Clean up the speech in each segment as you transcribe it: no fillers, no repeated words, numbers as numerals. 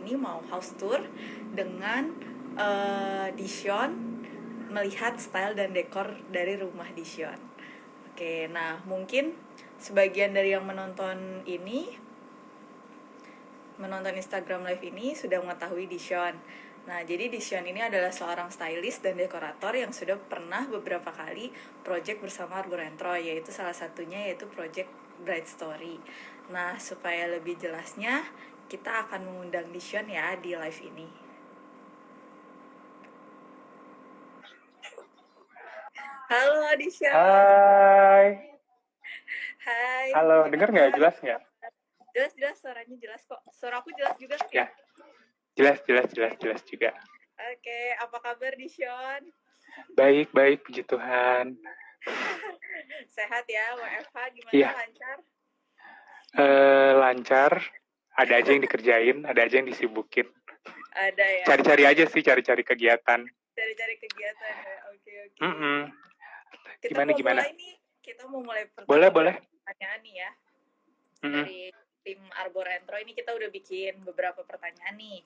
ini mau house tour dengan Dishon, melihat style dan dekor dari rumah Dishon. Oke, nah mungkin sebagian dari yang menonton Instagram Live ini sudah mengetahui Dishon. Nah, jadi Dishon ini adalah seorang stylist dan dekorator yang sudah pernah beberapa kali project bersama Arbor & Troy, yaitu salah satunya yaitu project Bright Story. Nah, supaya lebih jelasnya, kita akan mengundang Dishon ya di live ini. Halo Dishon. Hai. Hai. Halo, dengar nggak? Jelas nggak? Jelas, suaranya jelas kok. Suara aku jelas juga kan? Ya, jelas juga. Oke, apa kabar Dishon? Baik, puji Tuhan. Sehat ya, WFH gimana? Iya. Lancar? Lancar. Ada aja yang dikerjain, ada aja yang disibukin. Ada ya. Cari-cari aja sih, cari-cari kegiatan. Cari-cari kegiatan ya. Oke. Gimana? Kita mau mulai pertanyaan. Boleh. Pertanyaan nih ya. Dari tim Arbor & Troy ini kita udah bikin beberapa pertanyaan nih.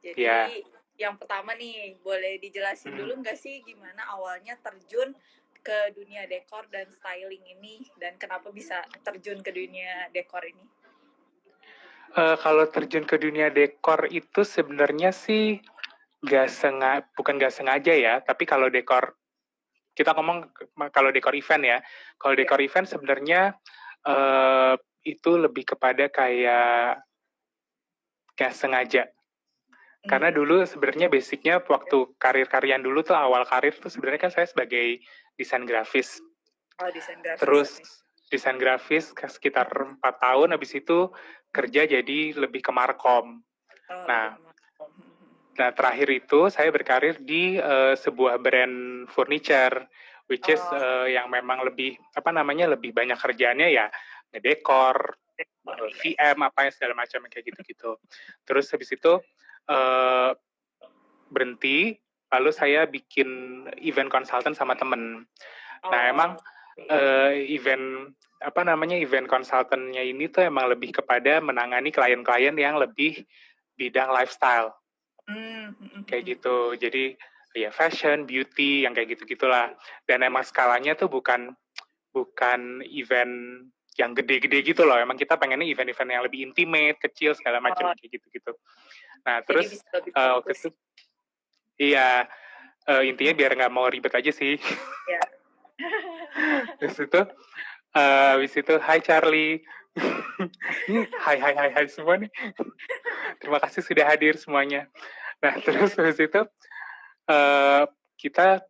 Jadi yang pertama nih, boleh dijelasin dulu nggak sih gimana awalnya terjun ke dunia dekor dan styling ini, dan kenapa bisa terjun ke dunia dekor ini? Kalau terjun ke dunia dekor itu sebenarnya sih bukan nggak sengaja ya, tapi kalau dekor, kita ngomong kalau dekor event ya, kalau dekor event sebenarnya itu lebih kepada kayak sengaja. Karena dulu sebenarnya basicnya waktu karir-karian dulu tuh, awal karir tuh sebenarnya kan saya sebagai desain grafis. Desain grafis. Terus desain grafis sekitar 4 tahun, habis itu kerja jadi lebih ke markom. Nah, terakhir itu saya berkarir di sebuah brand furniture, which is yang memang lebih banyak kerjaannya ya ngedekor, VM apa ya segala macam kayak gitu. Terus habis itu berhenti, lalu saya bikin event consultant sama temen. Nah, emang event consultantnya ini tuh emang lebih kepada menangani klien-klien yang lebih bidang lifestyle. Kayak gitu. Jadi ya fashion, beauty, yang kayak gitu-gitulah. Dan emang skalanya tuh bukan event yang gede-gede gitu loh. Emang kita pengennya event-event yang lebih intimate, kecil, segala macam kayak gitu-gitu. Nah, terus waktu itu intinya biar nggak mau ribet aja sih. Habis itu, hai Charlie. Ini hai semua nih. Terima kasih sudah hadir semuanya. Nah, terus habis itu kita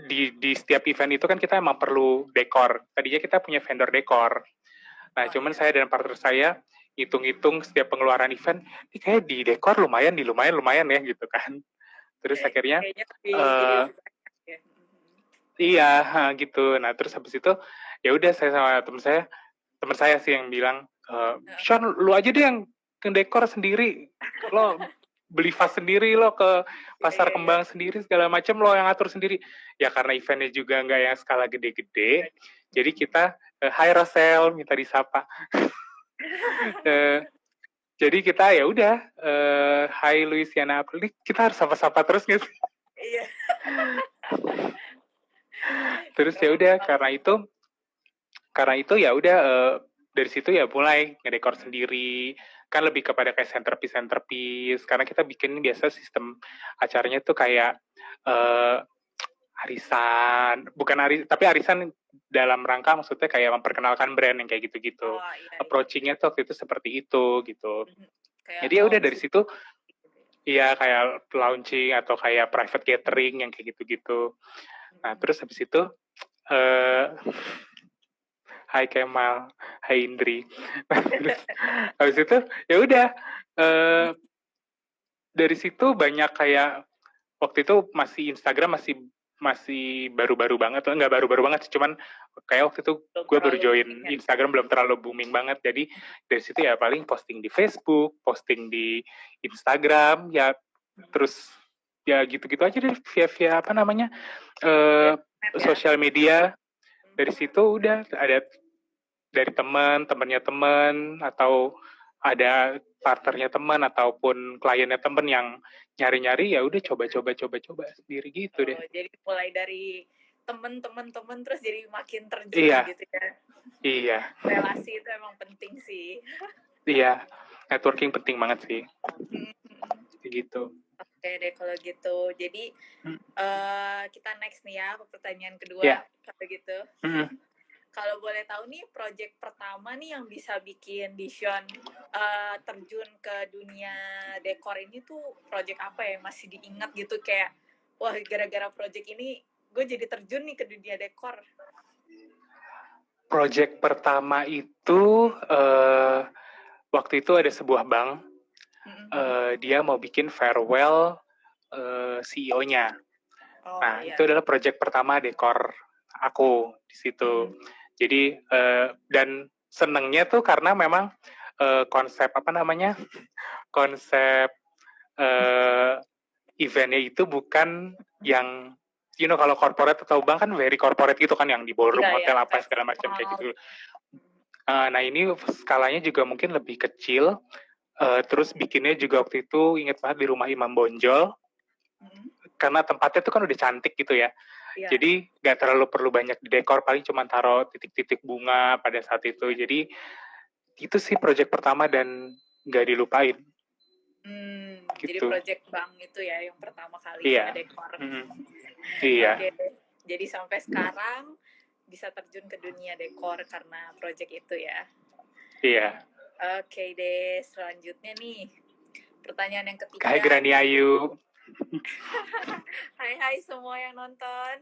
di setiap event itu kan kita emang perlu dekor. Tadinya kita punya vendor dekor. Nah, cuman saya dan partner saya hitung-hitung setiap pengeluaran event, ini kayak di dekor lumayan ya gitu kan. Terus akhirnya gitu. Nah, terus habis itu ya udah saya sama teman saya sih yang bilang, Sean, lu aja deh yang dekor sendiri, lo beli vas sendiri, lo ke pasar kembang sendiri, segala macam lo yang atur sendiri. Ya karena eventnya juga nggak yang skala gede-gede, jadi kita hi Rosel, minta disapa. Jadi kita ya udah, hai Luisiana April, kita harus sapa-sapa terus nggak sih? Iya. Terus ya udah, karena itu ya udah, dari situ ya mulai ngedekor sendiri, kan lebih kepada kayak centerpiece, karena kita bikin biasa sistem acaranya tuh kayak arisan, tapi arisan dalam rangka maksudnya kayak memperkenalkan brand yang kayak gitu-gitu. Approaching-nya tuh waktu itu seperti itu gitu. Jadi ya udah dari situ, iya kayak launching atau kayak private catering yang kayak gitu-gitu. Nah, terus habis itu hai Kemal, hai Indri. Habis itu ya udah, dari situ banyak kayak, waktu itu masih Instagram masih baru-baru banget, nggak baru-baru banget, cuman kayak waktu itu gue baru join Instagram, belum terlalu booming banget. Jadi dari situ ya paling posting di Facebook, posting di Instagram, ya terus ya gitu-gitu aja deh via sosial media. Dari situ udah ada dari temannya teman, atau ada partnernya teman ataupun kliennya teman yang nyari-nyari, ya udah coba-coba sendiri gitu deh. Jadi mulai dari temen terus jadi makin terjun Iya. gitu ya. Iya. Relasi itu emang penting sih. Iya, networking penting banget sih. Gitu. Oke deh kalau gitu. Jadi kita next nih ya, pertanyaan kedua. Kalau gitu. Kalau boleh tahu nih, project pertama nih yang bisa bikin Dishon terjun ke dunia dekor ini tuh project apa ya? Masih diingat gitu kayak, wah gara-gara project ini gue jadi terjun nih ke dunia dekor. Project pertama itu waktu itu ada sebuah bank, dia mau bikin farewell CEO-nya. Itu adalah project pertama dekor aku di situ. Jadi dan senengnya tuh karena memang konsep eventnya itu bukan yang kalau corporate atau bank kan very corporate gitu kan, yang di ballroom hotel apa segala macam kayak gitu. Nah ini skalanya juga mungkin lebih kecil. Terus bikinnya juga waktu itu inget banget di rumah Imam Bonjol, karena tempatnya tuh kan udah cantik gitu ya. Jadi nggak terlalu perlu banyak di dekor, paling cuma taruh titik-titik bunga pada saat itu. Jadi itu sih project pertama dan nggak dilupain. Gitu. Jadi project bank itu ya yang pertama kali dekor. Iya. Oke. Jadi sampai sekarang bisa terjun ke dunia dekor karena project itu ya. Iya. Oke deh, selanjutnya nih pertanyaan yang ketiga. Hai Grani Ayu. Hai semua yang nonton.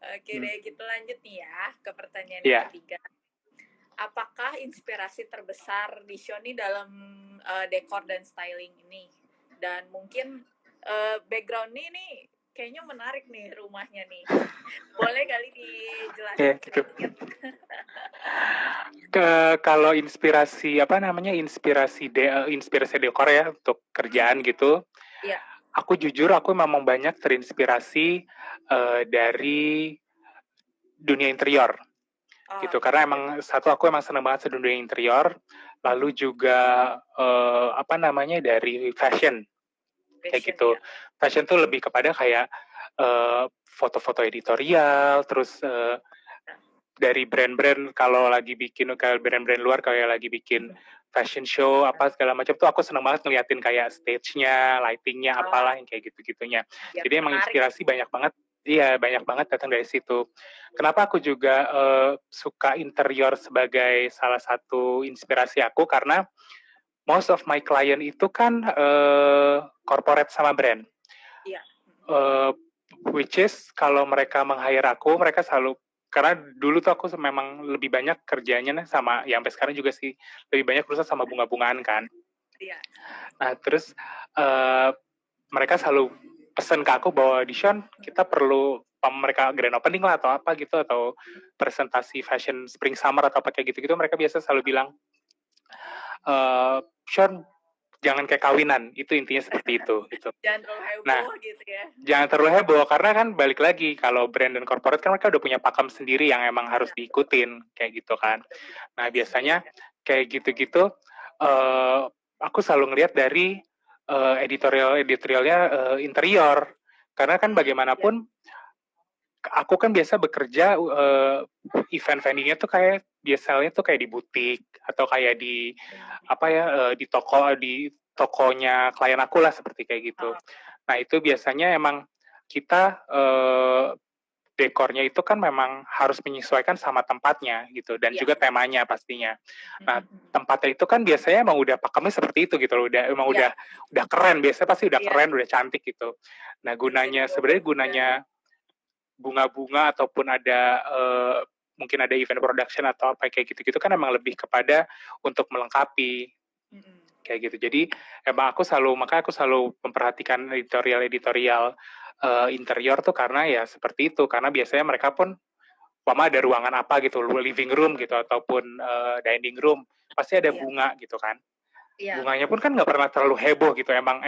Oke deh, kita lanjut nih ya ke pertanyaan yang ketiga. Apakah inspirasi terbesar Dishon nih dalam dekor dan styling ini? Dan mungkin background-nya nih kayaknya menarik nih rumahnya nih. Boleh kali dijelasin sedikit? Kalau inspirasi inspirasi dekor ya untuk kerjaan gitu. Iya. Aku jujur memang banyak terinspirasi dari dunia interior. Gitu, karena emang aku senang banget dunia interior, lalu juga dari fashion kayak gitu. Ya. Fashion tuh lebih kepada kayak foto-foto editorial, terus dari brand-brand kalau lagi bikin kayak brand-brand luar kayak lagi bikin fashion show apa segala macam tuh aku senang banget ngeliatin kayak stage-nya, lighting-nya, apalah yang kayak gitu-gitunya. Jadi emang inspirasi banyak banget. Iya, banyak banget datang dari situ. Kenapa aku juga suka interior sebagai salah satu inspirasi aku, karena most of my client itu kan corporate sama brand. Iya. Which is kalau mereka meng-hire aku, mereka selalu, karena dulu tuh aku memang lebih banyak kerjanya sama, ya sampai sekarang juga sih, lebih banyak berusaha sama bunga-bungaan kan. Iya. Nah terus mereka selalu pesan ke aku bahwa Dishon, kita perlu mereka grand opening lah atau apa gitu, atau presentasi fashion spring summer atau apa kayak gitu-gitu, mereka biasa selalu bilang, Sean, jangan kayak kawinan, itu intinya seperti itu. Gitu. Jangan terlalu heboh gitu ya. Jangan terlalu heboh, karena kan balik lagi, kalau brand dan corporate kan mereka udah punya pakem sendiri yang emang harus diikutin, kayak gitu kan. Nah biasanya kayak gitu-gitu, aku selalu ngelihat dari editorialnya interior, karena kan bagaimanapun aku kan biasa bekerja event vendingnya tuh kayak biasanya tuh kayak di butik atau kayak di di tokonya klien aku lah, seperti kayak gitu. Nah itu biasanya emang kita dekornya itu kan memang harus menyesuaikan sama tempatnya gitu, dan juga temanya pastinya. Nah tempatnya itu kan biasanya emang udah pakemnya seperti itu gitu loh, udah keren, biasanya pasti udah keren, udah cantik gitu. Nah gunanya bunga-bunga ataupun ada mungkin ada event production atau apa kayak gitu-gitu kan emang lebih kepada untuk melengkapi kayak gitu. Jadi emang makanya aku selalu memperhatikan editorial interior tuh, karena ya seperti itu, karena biasanya mereka pun ada ruangan apa gitu, living room gitu ataupun dining room, pasti ada bunga gitu kan. Bunganya pun kan nggak pernah terlalu heboh gitu, emang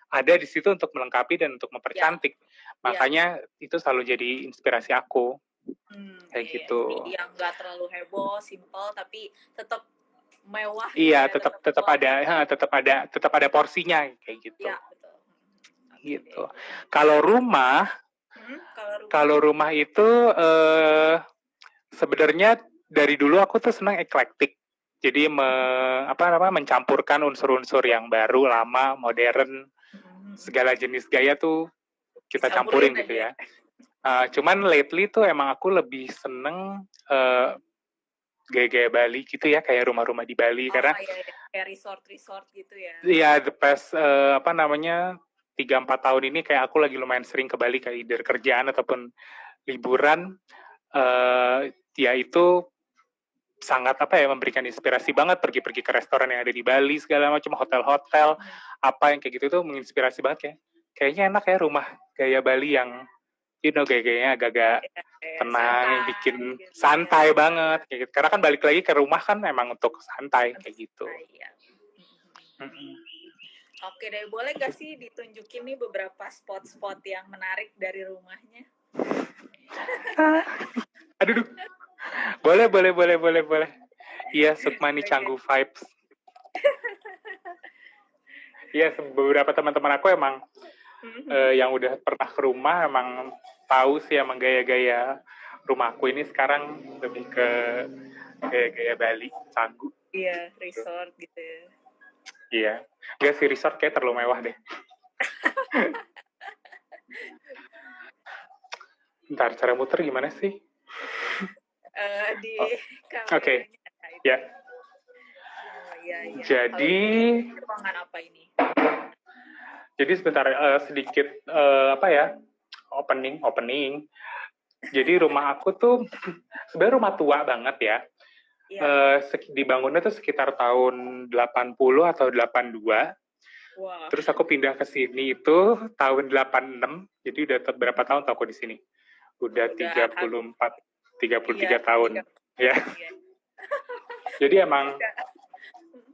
ada di situ untuk melengkapi dan untuk mempercantik. Makanya itu selalu jadi inspirasi aku. kayak Iya, gitu. jadi yang nggak terlalu heboh, simple, tapi tetap mewah Iya, gitu ya, tetap tetap ada porsinya kayak gitu. Iya, betul. Gitu. Kalau rumah itu sebenarnya dari dulu aku tuh senang eklektik. Jadi mencampurkan unsur-unsur yang baru, lama, modern, segala jenis gaya tuh kita campurin gitu ya. Cuman lately tuh emang aku lebih seneng gaya-gaya Bali gitu ya, kayak rumah-rumah di Bali. Karena kayak resort gitu ya. Iya, the past 3-4 tahun ini kayak aku lagi lumayan sering ke Bali, kayak either kerjaan ataupun liburan. Ya itu sangat memberikan inspirasi banget, pergi-pergi ke restoran yang ada di Bali segala macam, hotel-hotel apa yang kayak gitu tuh menginspirasi banget ya. Kayaknya enak ya rumah gaya Bali yang gaya-gayanya agak-agak tenang, yang bikin santai banget kayak gitu. Karena kan balik lagi ke rumah kan memang untuk santai kayak gitu. Oke deh, boleh nggak sih ditunjukin nih beberapa spot-spot yang menarik dari rumahnya? Aduh. Boleh. Iya, Sukmani Canggu vibes. Iya, beberapa teman-teman aku emang yang udah pernah ke rumah emang tahu sih emang gaya-gaya rumahku ini sekarang lebih ke gaya-gaya Bali, Canggu. Iya, resort gitu ya. Iya, nggak sih resort kayak terlalu mewah deh. Bentar, cara muter gimana sih? Di Oke. Ya. Iya. Jadi ruangan apa ini? Jadi sebentar sedikit opening. Jadi rumah aku tuh sebenarnya rumah tua banget ya. Dibangunnya tuh sekitar tahun 80 atau 82. Wow. Terus aku pindah ke sini itu tahun 86. Jadi udah berapa tahun tuh aku di sini? Udah 33 tahun. Ya. Jadi emang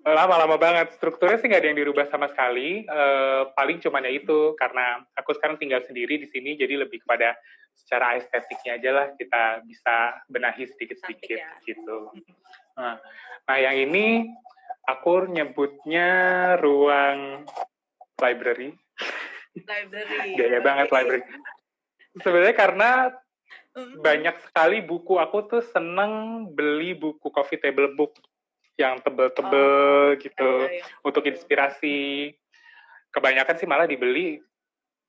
lama banget. Strukturnya sih nggak ada yang dirubah sama sekali. Paling cuman ya itu, karena aku sekarang tinggal sendiri di sini, jadi lebih kepada secara estetiknya aja lah kita bisa benahi sedikit-sedikit gitu. Nah, yang ini aku nyebutnya ruang library. Gaya banget library. Sebenarnya karena banyak sekali buku, aku tuh seneng beli buku coffee table book yang tebel-tebel gitu untuk inspirasi. Kebanyakan sih malah dibeli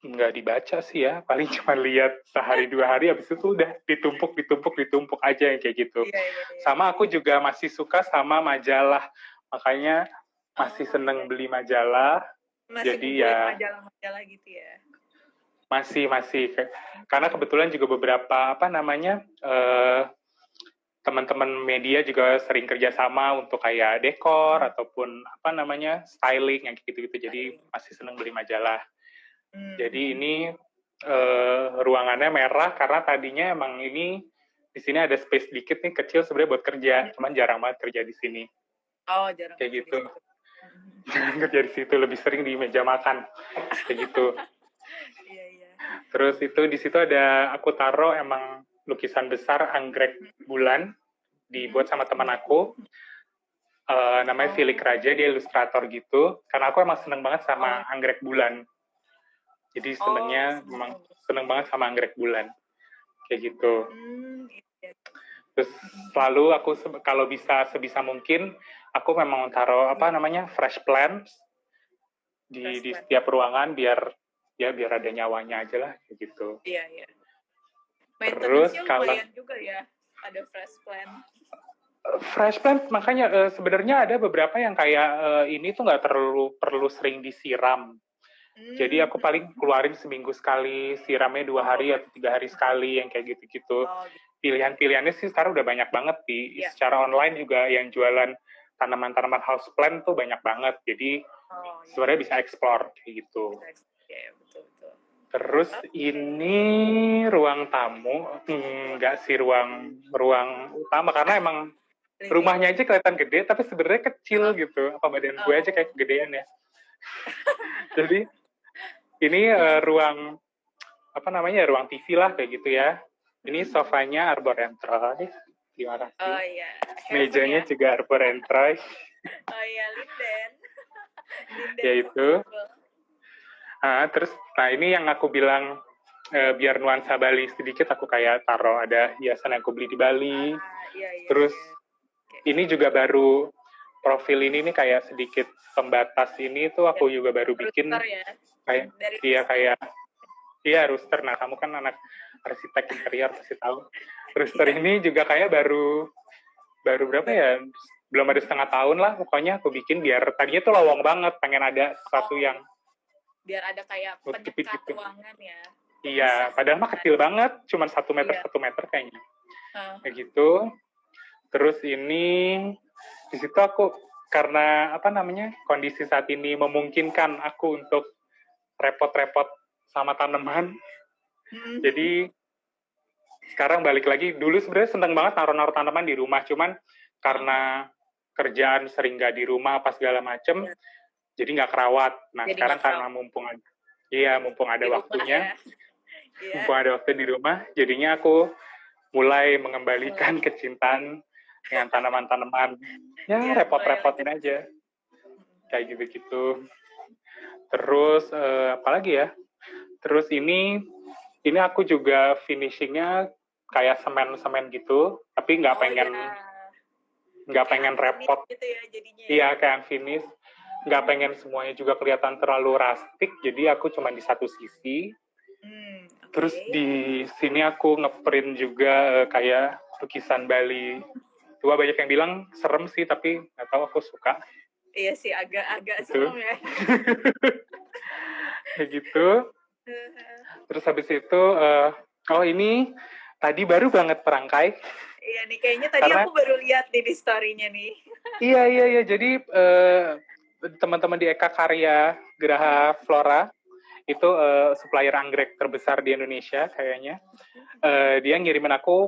nggak dibaca sih ya, paling cuma lihat sehari 2 hari, habis itu udah ditumpuk aja yang kayak gitu. Sama aku juga masih suka sama majalah, makanya masih seneng beli majalah. Jadi ya majalah gitu ya. Masih karena kebetulan juga beberapa teman-teman media juga sering kerjasama untuk kayak dekor ataupun styling yang gitu-gitu. Jadi masih seneng beli majalah. Jadi ini ruangannya merah karena tadinya emang ini di sini ada space dikit nih, kecil sebenarnya buat kerja, cuman jarang banget kerja di sini. Oh, jarang. Kayak gitu. Jarang kerja di situ, lebih sering di meja makan. Kayak gitu. Iya. Terus di situ ada aku taruh emang lukisan besar anggrek bulan, dibuat sama teman aku, namanya Filik Raja, dia ilustrator gitu, karena aku emang seneng banget sama anggrek bulan. Jadi seneng banget sama anggrek bulan, kayak gitu. Terus selalu aku kalau sebisa mungkin, aku memang taruh fresh plants di setiap ruangan biar ada nyawanya aja lah, kayak gitu. Iya. Terus lumayan juga ya, ada fresh plant. Fresh plant, makanya sebenarnya ada beberapa yang kayak ini tuh nggak perlu sering disiram. Jadi aku paling keluarin seminggu sekali, siramnya 2 hari atau 3 hari sekali, yang kayak gitu-gitu. Pilihan-pilihannya sih sekarang udah banyak banget secara online juga yang jualan tanaman-tanaman house plant tuh banyak banget. Jadi sebenarnya bisa explore kayak gitu. Betul. Terus ini ruang tamu, enggak sih ruang utama, karena emang rumahnya aja kelihatan gede, tapi sebenarnya kecil gitu. Apa badan gue aja kayak kegedean ya. Jadi ini ruang ruang TV lah kayak gitu ya. Ini sofanya Arbor and Troy. Terima kasih. Oh iya. Mejanya ya? juga Arbor and Troy. Oh iya, Linden. Linden Ya itu. Terus, nah ini yang aku bilang biar nuansa Bali sedikit, aku kayak taruh ada hiasan yang aku beli di Bali. Iya. Terus ini juga baru profil ini nih kayak sedikit pembatas ini tuh aku juga baru bikin. Ya? Kayak rooster. Nah, kamu kan anak arsitek interior pasti tahu. Rooster ini juga kayak baru berapa ya? Belum ada setengah tahun lah. Pokoknya aku bikin biar tadinya tuh lowong banget, pengen ada sesuatu yang biar ada kayak penyekat ruangan ya. Iya, padahal mah kecil banget, cuma 1 meter 1 meter kayaknya. Kayak gitu. Terus ini di situ aku karena kondisi saat ini memungkinkan aku untuk repot-repot sama tanaman. Jadi sekarang balik lagi, dulu sebenarnya seneng banget naruh-naruh tanaman di rumah, cuman karena kerjaan sering gak di rumah apa segala macem, jadi nggak kerawat. Nah, jadi sekarang karena mumpung ada waktunya, mumpung ada waktu di rumah, jadinya aku mulai mengembalikan kecintaan dengan tanaman-tanaman. Ya, repot-repotin aja. Kayak gitu-gitu. Terus, apalagi ya? Terus ini aku juga finishingnya kayak semen-semen gitu, tapi nggak pengen repot. Gitu ya, jadinya. Iya, kayak finish. Nggak pengen semuanya juga kelihatan terlalu rustic, jadi aku cuma di satu sisi. Terus di sini aku ngeprint juga kayak lukisan Bali. Tua banyak yang bilang serem sih, tapi nggak tahu, aku suka. Iya sih, agak gitu. Serem ya. Kayak gitu. Terus habis itu, ini tadi baru banget perangkai. Iya nih, kayaknya tadi aku baru lihat di story-nya nih. Iya. Jadi teman-teman di Eka Karya Geraha Flora itu supplier anggrek terbesar di Indonesia kayaknya. Dia ngirimin aku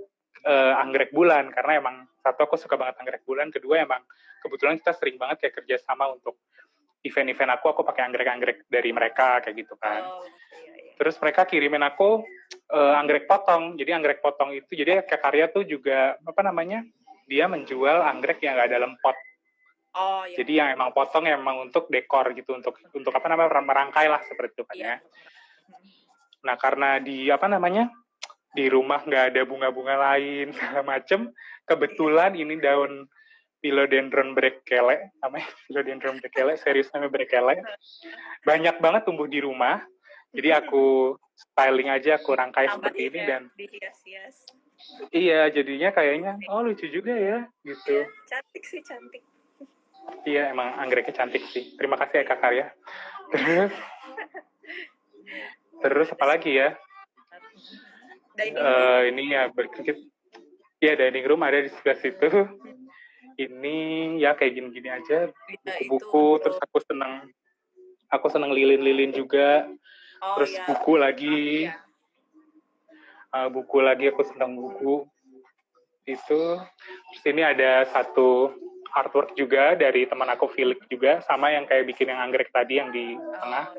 anggrek bulan, karena emang satu, aku suka banget anggrek bulan, kedua emang kebetulan kita sering banget kayak kerja sama untuk event-event aku pakai anggrek-anggrek dari mereka kayak gitu kan. Iya. Terus mereka kirimin aku anggrek potong. Jadi anggrek potong itu, jadi Eka Karya tuh juga dia menjual anggrek yang nggak dalam pot. Iya. Jadi yang emang potong emang untuk dekor gitu, untuk merangkai lah seperti itu kan ya. Nah, karena di rumah nggak ada bunga-bunga lain segala macem, kebetulan ini daun Philodendron Brekele, namanya Philodendron Brekele, serius namanya Brekele, banyak banget tumbuh di rumah. Jadi aku styling aja, aku rangkai seperti ini dan iya, jadinya kayaknya lucu juga ya gitu. Cantik sih, cantik. Iya, emang anggreknya cantik sih. Terima kasih Eka Karya. Terus apa lagi ya? Ini ya berkit. Ya, dining room ada di sebelah situ. Ini ya kayak gini-gini aja, buku-buku. Terus aku seneng lilin-lilin juga. Terus buku lagi. Buku lagi, aku senang buku itu. Terus ini ada satu artwork juga dari teman aku, Felix juga, sama yang kayak bikin yang anggrek tadi yang di tengah.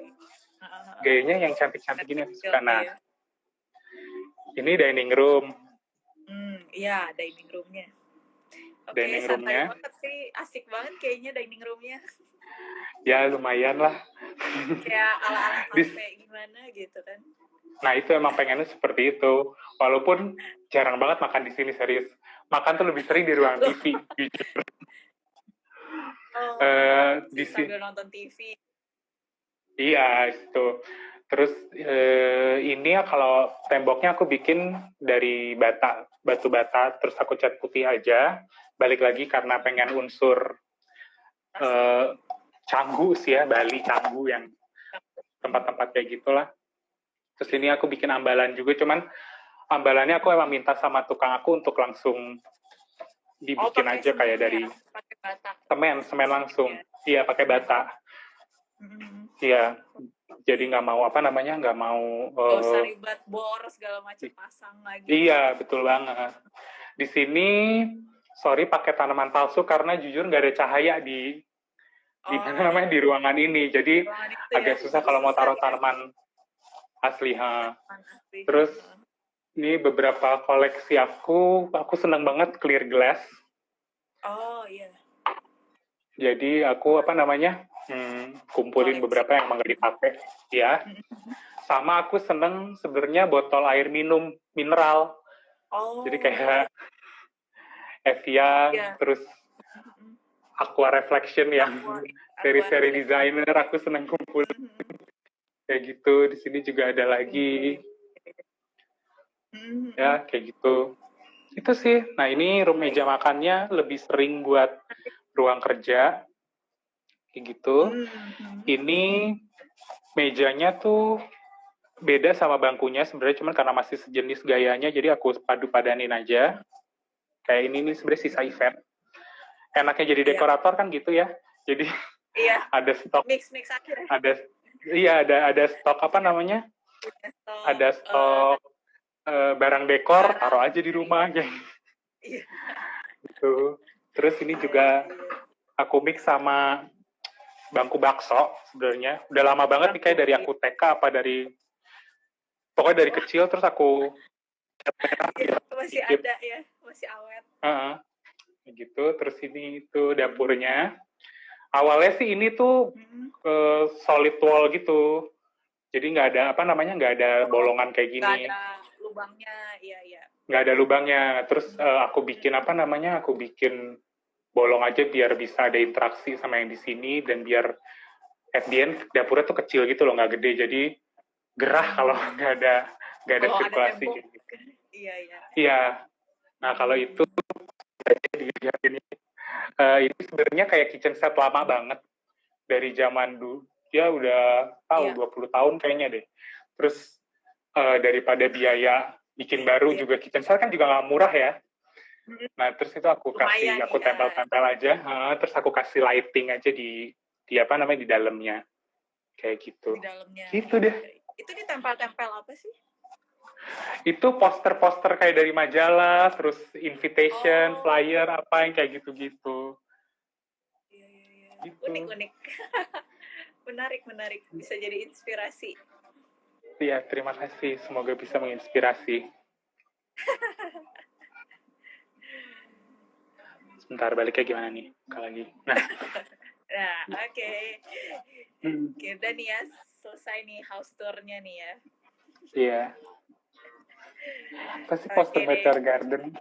Gayanya yang cantik-cantik gini, suka. Nah, ini dining room. Iya, dining roomnya. Dining roomnya. Santai banget sih, asik banget kayaknya dining roomnya. Ya lumayan lah. Kayak ala-ala kafe gimana gitu kan. Nah, itu emang pengennya seperti itu. Walaupun jarang banget makan di sini, serius. Makan tuh lebih sering di ruang TV, jujur. Di sambil nonton TV. Iya, itu. Terus ini ya, kalau temboknya aku bikin dari batu bata, terus aku cat putih aja. Balik lagi karena pengen unsur Canggu sih ya, Bali Canggu, yang tempat-tempat kayak gitulah. Terus ini aku bikin ambalan juga, cuman ambalannya aku emang minta sama tukang aku untuk langsung dibikin aja kayak dari semen langsung. Iya, pakai bata. Iya, jadi nggak mau nggak mau usah ribet bor segala macam pasang lagi. Iya, betul banget. Di sini pakai tanaman palsu karena jujur nggak ada cahaya di di ruangan ini, jadi agak susah kalau mau taruh tanaman asli. Terus Ini beberapa koleksi aku senang banget clear glass. Oh iya. Jadi aku kumpulin Koleksi. beberapa yang emang gak dipakai, ya. Sama aku seneng sebenarnya botol air minum mineral. Oh. Jadi kayak Evian, Iya. terus Aqua Reflection yang seri-seri designer aku seneng kumpulin. Kayak gitu. Di sini juga ada lagi. Ya, kayak gitu. Itu sih. Nah, ini meja makannya lebih sering buat ruang kerja. Kayak gitu. Ini mejanya tuh beda sama bangkunya sebenarnya, cuman karena masih sejenis gayanya, jadi aku padu-padanin aja. Kayak ini nih sebenarnya sisa event. Enaknya jadi dekorator kan gitu ya. Jadi ada stok. Mix aja. Ada stok apa namanya? Ada stok barang dekor, taruh aja di rumah kayak gitu. Terus ini juga aku mix sama bangku bakso sebenarnya. Udah lama banget nih, kayak dari aku TK pokoknya dari kecil, terus aku masih ada ya, masih awet. Gitu. Terus ini itu dapurnya. Awalnya sih ini tuh solid wall gitu. Jadi nggak ada bolongan kayak gini. Nggak ada lubangnya, iya. Nggak ada lubangnya. Terus aku bikin aku bikin bolong aja biar bisa ada interaksi sama yang di sini, dan biar at the end dapurnya tuh kecil gitu loh, nggak gede. Jadi gerah kalau nggak ada sirkulasi gitu. Iya. Nah, kalau itu ini sebenarnya kayak kitchen set lama banget dari zaman dulu. Ya udah tahu 20 tahun kayaknya deh. Terus daripada biaya bikin baru juga, kitchen set kan juga nggak murah ya. Nah, terus itu aku tempel-tempel aja. Terus aku kasih lighting aja di dalamnya. Kayak gitu. Di dalamnya. Gitu deh. Itu ditempel-tempel apa sih? Itu poster-poster kayak dari majalah, terus invitation, flyer, apa yang kayak gitu-gitu. Iya. Gitu. Unik. Menarik. Bisa jadi inspirasi. Iya, terima kasih. Semoga bisa menginspirasi. Sebentar, baliknya gimana nih? Lagi. Nah, oke. Udah nih ya, selesai nih house tour-nya nih ya. Iya. Apa sih poster Meteor Garden?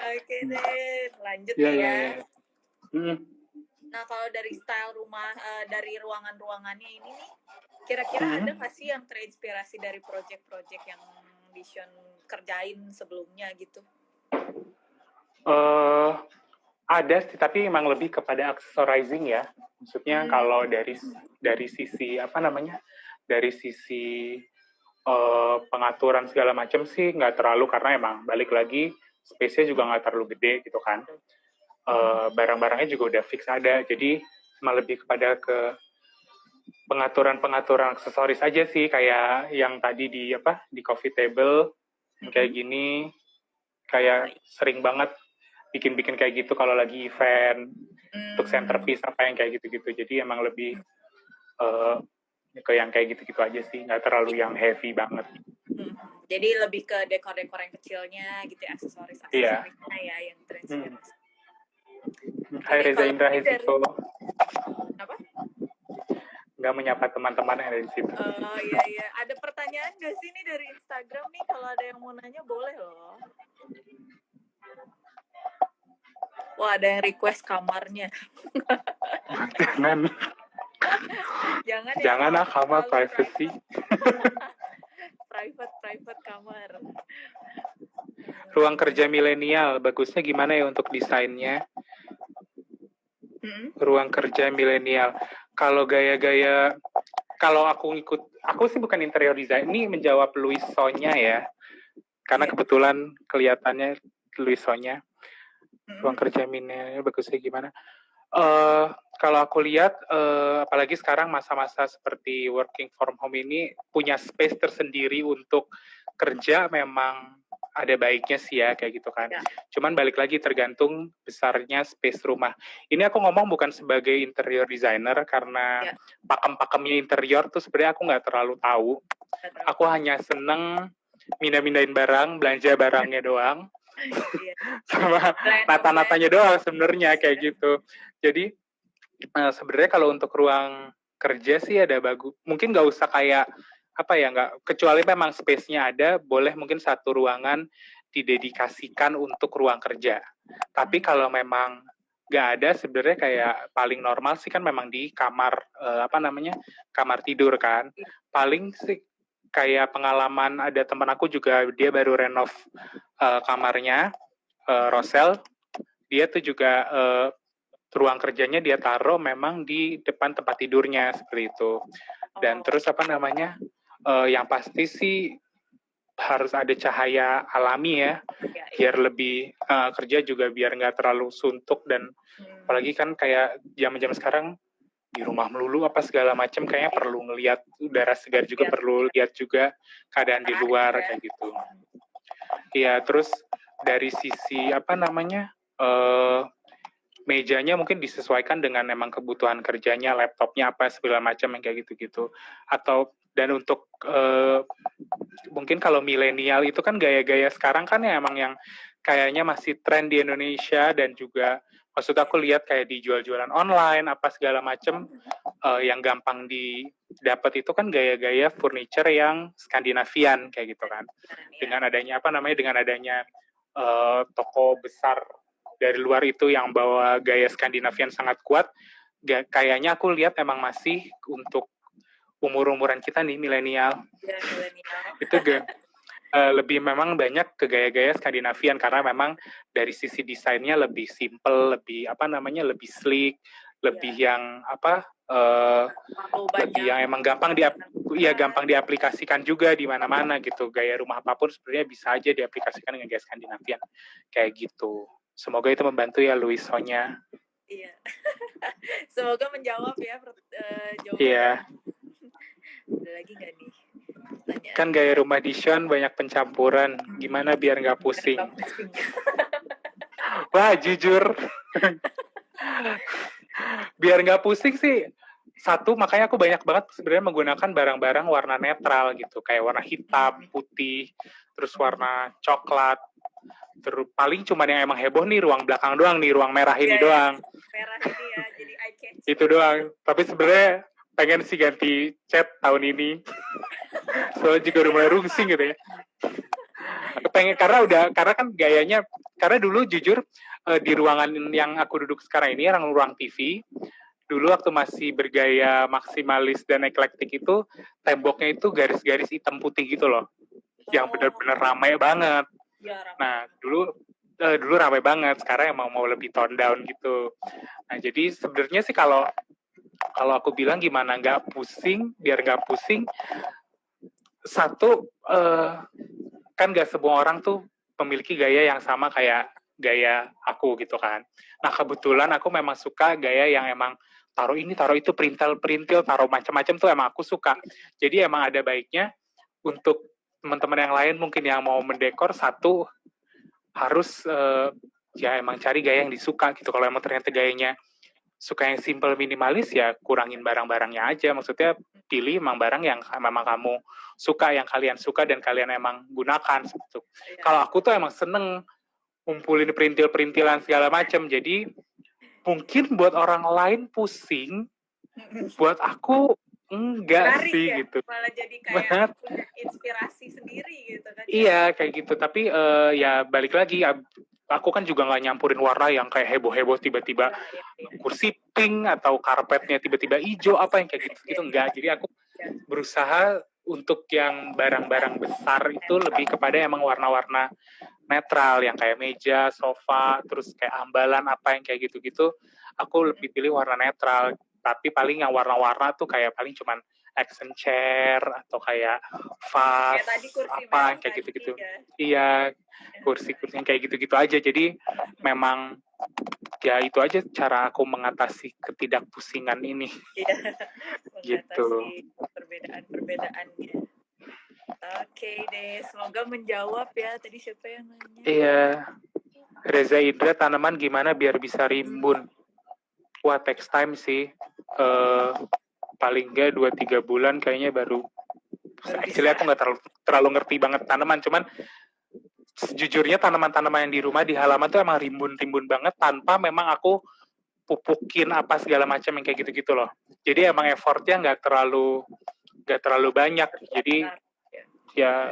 Oke deh, lanjut ya. Nah, kalau dari style rumah, dari ruangan-ruangannya ini nih, kira-kira ada nggak sih yang terinspirasi dari project-project yang Dishon kerjain sebelumnya gitu? Ada sih, tapi emang lebih kepada accessorizing ya. Maksudnya kalau dari sisi dari sisi pengaturan segala macam sih nggak terlalu, karena emang balik lagi space-nya juga nggak terlalu gede gitu kan. Barang-barangnya juga udah fix ada, jadi emang lebih kepada ke pengaturan aksesoris aja sih, kayak yang tadi di coffee table kayak gini, kayak sering banget bikin kayak gitu kalau lagi event untuk centerpiece apa yang kayak gitu-gitu. Jadi emang lebih ke yang kayak gitu-gitu aja sih, nggak terlalu yang heavy banget. Jadi lebih ke dekor-dekor yang kecilnya gitu, aksesorisnya ya yang terinspirasi. Hai Reza Indra Hesito. Apa? Nggak menyapa teman-teman yang ada di situ. Iya. Ada pertanyaan nggak sih nih dari Instagram nih? Kalau ada yang mau nanya boleh loh. Wah, ada yang request kamarnya. Jangan kamar privacy. private kamar. Ruang kerja milenial, bagusnya gimana ya untuk desainnya? Ruang kerja milenial. Kalau gaya-gaya, kalau aku sih bukan interior design, ini menjawab Luis Sonya ya. Karena kebetulan kelihatannya Luis Sonya. Ruang kerja milenial bagusnya gimana? Kalau aku lihat, apalagi sekarang masa-masa seperti working from home ini, punya space tersendiri untuk kerja memang ada baiknya sih ya kayak gitu kan. Ya. Cuman balik lagi tergantung besarnya space rumah. Ini aku ngomong bukan sebagai interior designer karena pakem-pakemnya interior tuh sebenarnya aku nggak terlalu tahu. Aku hanya seneng mindah-mindahin barang, belanja barangnya doang. Sama nata-natanya doang sebenarnya kayak gitu. Jadi sebenarnya kalau untuk ruang kerja sih ada bagus. Mungkin nggak usah kayak apa ya, nggak, kecuali memang space-nya ada, boleh mungkin satu ruangan didedikasikan untuk ruang kerja. Tapi kalau memang nggak ada, sebenarnya kayak paling normal sih kan memang di kamar kamar tidur kan. Paling sih kayak pengalaman ada teman aku juga, dia baru renov kamarnya, Rosel. Dia tuh juga ruang kerjanya dia taruh memang di depan tempat tidurnya seperti itu. Dan terus yang pasti sih harus ada cahaya alami ya, biar lebih kerja juga biar nggak terlalu suntuk. Dan apalagi kan kayak zaman-zaman sekarang di rumah melulu apa segala macam, kayaknya perlu ngelihat udara segar juga, perlu lihat juga keadaan di luar kayak gitu. Iya, terus dari sisi mejanya mungkin disesuaikan dengan memang kebutuhan kerjanya, laptopnya apa segala macam yang kayak gitu-gitu. Dan untuk mungkin kalau milenial itu kan gaya-gaya sekarang kan ya emang yang kayaknya masih tren di Indonesia, dan juga maksud aku lihat kayak di jual-jualan online apa segala macam, yang gampang didapat itu kan gaya-gaya furniture yang Skandinavian kayak gitu kan. Dengan adanya toko besar dari luar itu yang bawa gaya Skandinavian sangat kuat, kayaknya aku lihat emang masih untuk umuran kita nih, milenial. Itu lebih memang banyak ke gaya-gaya Skandinavian, karena memang dari sisi desainnya lebih simple, lebih lebih sleek, lebih yang lebih yang emang gampang diaplikasikan juga di mana-mana gitu. Gaya rumah apapun sebenarnya bisa aja diaplikasikan dengan gaya Skandinavian kayak gitu. Semoga itu membantu ya, Luis, Sonya. Iya. Semoga menjawab ya jawabannya. Iya. Ada lagi nggak nih? Tanya. Kan gaya rumah di Sean banyak pencampuran. Gimana biar nggak pusing? Wah, jujur. Biar nggak pusing sih, satu, makanya aku banyak banget sebenarnya menggunakan barang-barang warna netral gitu. Kayak warna hitam, putih, terus warna coklat. Terus paling cuma yang emang heboh nih ruang belakang doang nih, ruang merah ini doang. Merah ini ya, jadi eye catch. Itu doang. Tapi sebenarnya pengen sih ganti cat tahun ini. Soalnya juga udah mulai rungsing gitu ya. Pengen karena kan gayanya, karena dulu jujur di ruangan yang aku duduk sekarang ini, ruang TV, dulu waktu masih bergaya maksimalis dan eklektik itu, temboknya itu garis-garis hitam putih gitu loh. Yang benar-benar ramai banget. Ya, nah, dulu ramai banget, sekarang emang mau lebih tone down gitu. Nah, jadi sebenarnya sih kalau aku bilang gimana biar nggak pusing, satu, kan nggak semua orang tuh memiliki gaya yang sama kayak gaya aku gitu kan. Nah, kebetulan aku memang suka gaya yang emang taruh ini, taruh itu, perintil, taruh macam-macam tuh emang aku suka. Jadi emang ada baiknya untuk teman-teman yang lain mungkin yang mau mendekor, satu harus ya emang cari gaya yang disuka gitu. Kalau emang ternyata gayanya suka yang simple minimalis, ya kurangin barang-barangnya aja. Maksudnya pilih emang barang yang memang kamu suka, yang kalian suka dan kalian emang gunakan gitu. Kalau aku tuh emang seneng ngumpulin perintil-perintilan segala macam. Jadi mungkin buat orang lain pusing, buat aku enggak sih ya? Gitu. Malah jadi kayak punya inspirasi sendiri gitu kan. Iya, kayak gitu. Tapi ya balik lagi, aku kan juga nggak nyampurin warna yang kayak heboh-heboh tiba-tiba kursi pink atau karpetnya tiba-tiba hijau, apa yang kayak gitu enggak. Jadi aku berusaha untuk yang barang-barang besar itu lebih kepada emang warna-warna netral, yang kayak meja, sofa, terus kayak ambalan apa yang kayak gitu-gitu, aku lebih pilih warna netral. Tapi paling yang warna-warna tuh kayak paling cuman accent chair atau kayak vas apa kayak gitu-gitu. Iya, kursi-kursi yang kayak gitu-gitu aja. Jadi memang ya itu aja cara aku mengatasi ketidakpusingan ini. Iya. Gitu. Perbedaan-perbedaannya. Oke. Oke deh, semoga menjawab ya. Tadi siapa yang nanya? Iya. Reza Indra, tanaman gimana biar bisa rimbun? Wah, text time sih. Paling nggak 2-3 bulan kayaknya baru actually bisa. aku nggak terlalu ngerti banget tanaman, cuman sejujurnya tanaman-tanaman yang di rumah di halaman tuh emang rimbun-rimbun banget tanpa memang aku pupukin apa segala macam yang kayak gitu-gitu loh. Jadi emang effortnya nggak terlalu banyak. Jadi ya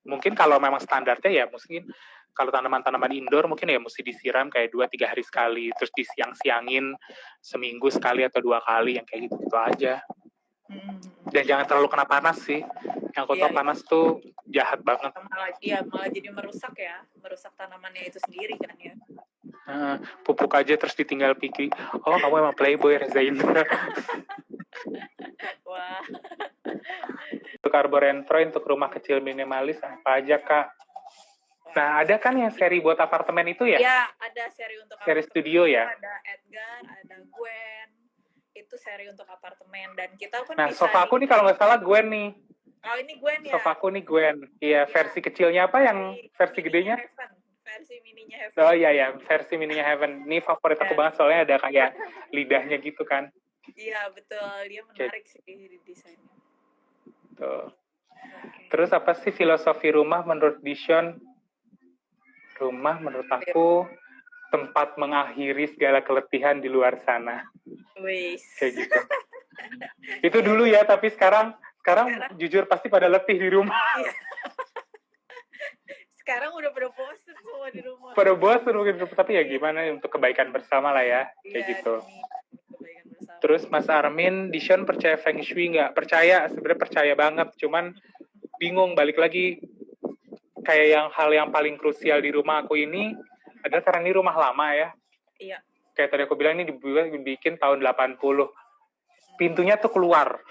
mungkin kalau memang standarnya ya mungkin kalau tanaman-tanaman indoor mungkin ya mesti disiram kayak 2-3 hari sekali, terus disiang-siangin seminggu sekali atau 2 kali yang kayak gitu-gitu aja. Dan jangan terlalu kena panas sih. Yang aku tahu panas tuh jahat banget. Malah jadi merusak tanamannya itu sendiri kan ya. Pupuk aja terus ditinggal pikir, oh kamu emang playboy Reza Indra. Wah. Untuk arborentroy untuk rumah kecil minimalis apa aja kak? Nah ada kan yang seri buat apartemen itu ya? Iya, ada seri untuk seri apartemen. studio ya. Ada Edgar, ada Gwen. Itu seri untuk apartemen dan kita pun nah, bisa. Sofa aku nih kalau nggak salah Gwen nih. Oh ini Gwen ya. Sofa aku nih Gwen. Iya, versi kecilnya apa yang versi gedenya? Heaven. Versi mininya Heaven. Oh iya, versi mininya Heaven. Ini favorit aku banget soalnya ada kayak lidahnya gitu kan. Iya betul, dia menarik sih di desainnya. Tuh. Okay. Terus apa sih filosofi rumah menurut Dishon? Rumah menurut aku tempat mengakhiri segala keletihan di luar sana. Kayak gitu. Itu dulu ya, tapi sekarang jujur pasti pada letih di rumah. Sekarang udah pada bosen semua di rumah. Pada bosen mungkin, tapi ya gimana untuk kebaikan bersama lah ya, kayak gitu. Terus Mas Armin, Dishon percaya Feng Shui nggak? Percaya, sebenarnya percaya banget. Cuman bingung, balik lagi. Kayak hal yang paling krusial di rumah aku ini adalah karena ini rumah lama ya. Iya. Kayak tadi aku bilang ini dibikin tahun 80. Pintunya tuh keluar.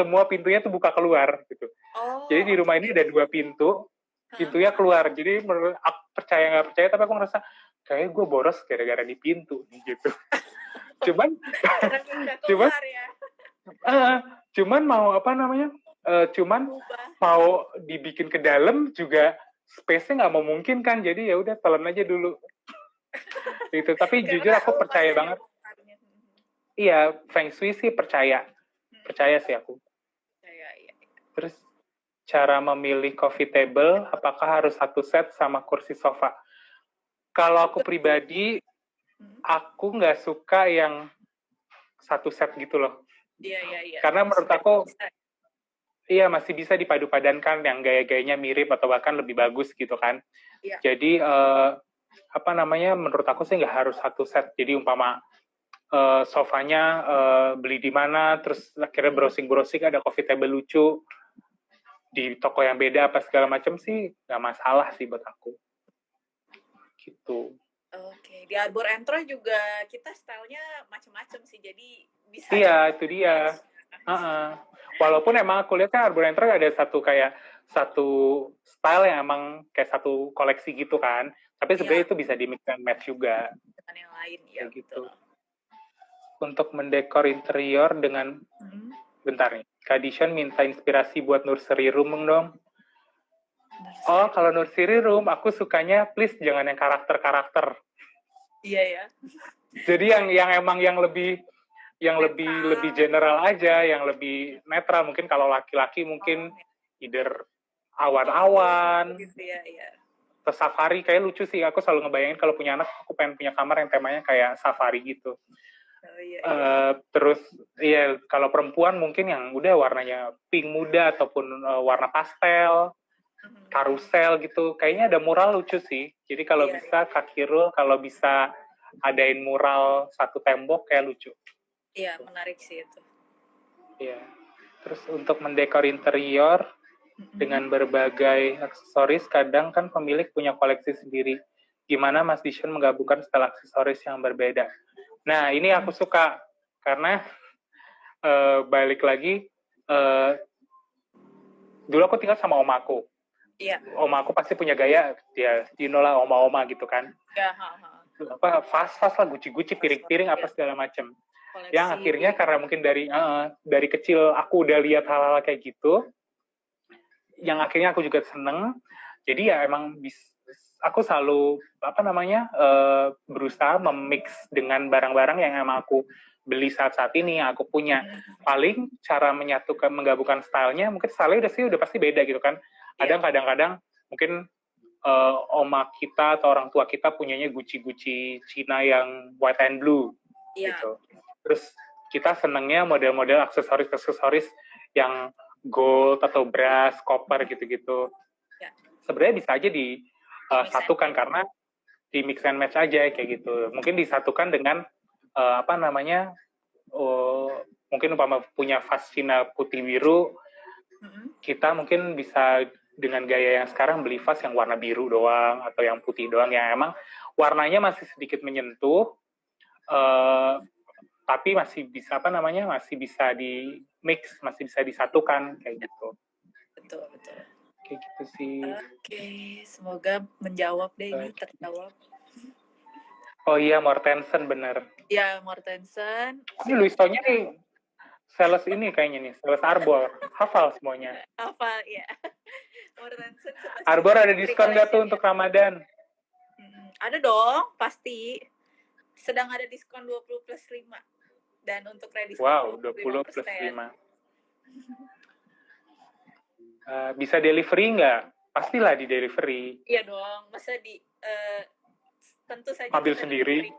Semua pintunya tuh buka keluar gitu. Jadi di rumah ini ada 2 pintu. Pintunya keluar. Jadi menurut aku percaya nggak percaya, tapi aku ngerasa kayak gue boros gara-gara di pintu gitu. Cuman cuman mau apa namanya? Cuman mau dibikin ke dalam juga space-nya nggak memungkinkan, jadi ya udah telan aja dulu. Gitu. Tapi jujur aku percaya banget. Iya, Feng Shui sih percaya sih aku. Terus cara memilih coffee table, apakah harus satu set sama kursi sofa? Kalau aku pribadi, aku nggak suka yang satu set gitu loh. Iya. Karena menurut aku iya masih bisa dipadu-padankan yang gaya-gayanya mirip atau bahkan lebih bagus gitu kan. Iya. Jadi apa namanya, menurut aku sih nggak harus satu set. Jadi umpama sofanya beli di mana, terus akhirnya browsing ada coffee table lucu di toko yang beda apa segala macam sih nggak masalah sih buat aku. Gitu. Oke, di Arbor Entro juga kita stylenya macam-macam sih, jadi bisa. Iya, itu dia. Walaupun emang aku lihat kan Arbor Entro ada satu style yang emang kayak satu koleksi gitu kan. Tapi sebenarnya itu bisa di mix and match juga. Dengan yang lain, ya gitu. Untuk mendekor interior dengan bentar nih. Kak Dishon minta inspirasi buat nursery room dong. Oh, kalau nursery room aku sukanya please jangan yang karakter-karakter. Iya ya. Jadi yang emang yang lebih general aja, yang lebih netral. Mungkin kalau laki-laki mungkin either awan-awan. Gitu ya. Terus safari kayak lucu sih. Aku selalu ngebayangin kalau punya anak aku pengen punya kamar yang temanya kayak safari gitu. Terus ya kalau perempuan mungkin yang udah warnanya pink muda ataupun warna pastel, karusel gitu. Kayaknya ada mural lucu sih. Jadi kalau bisa Kak Kirul kalau bisa adain mural satu tembok kayak lucu. Iya, menarik sih itu. Iya. Terus untuk mendekor interior dengan berbagai aksesoris, kadang kan pemilik punya koleksi sendiri. Gimana Mas Dishon menggabungkan style aksesoris yang berbeda? Nah, ini aku suka karena balik lagi dulu aku tinggal sama om aku. Iya. Om aku pasti punya gaya, ya lah oma-oma gitu kan. Iya. Apa fast lah, guci-guci, piring-piring apa segala macam. Yang akhirnya karena mungkin dari kecil aku udah lihat hal-hal kayak gitu. yang akhirnya aku juga seneng. Jadi ya emang aku selalu berusaha memix dengan barang-barang yang emang aku beli saat ini, aku punya. Paling cara menggabungkan stylenya, mungkin stylenya udah pasti beda gitu kan. Kadang-kadang mungkin oma kita atau orang tua kita punyanya Gucci Cina yang white and blue gitu. Terus kita senengnya model-model aksesoris yang gold atau brass, copper gitu-gitu. Sebenarnya bisa aja disatukan karena di mix and match aja kayak gitu. Mungkin disatukan dengan mungkin umpama punya vas Cina putih biru, kita mungkin bisa dengan gaya yang sekarang beli vas yang warna biru doang atau yang putih doang yang emang warnanya masih sedikit menyentuh, tapi masih bisa masih bisa di mix, masih bisa disatukan kayak gitu. Betul. Kayak gitu sih. Oke, semoga menjawab deh ini terjawab. Oh iya, Mortensen bener. Ya, Mortensen. Ini Louis Vuitton-nya nih sales ini kayaknya nih, sales Arbor. Hafal semuanya. Hafal, ya. Mortensen. Arbor ada diskon nggak tuh untuk Ramadan? Ada dong, pasti. Sedang ada diskon 20+5. Dan untuk ready stock, wow, 20+5. Bisa delivery nggak? Pastilah di delivery. Iya dong, masa tentu saja ambil sendiri.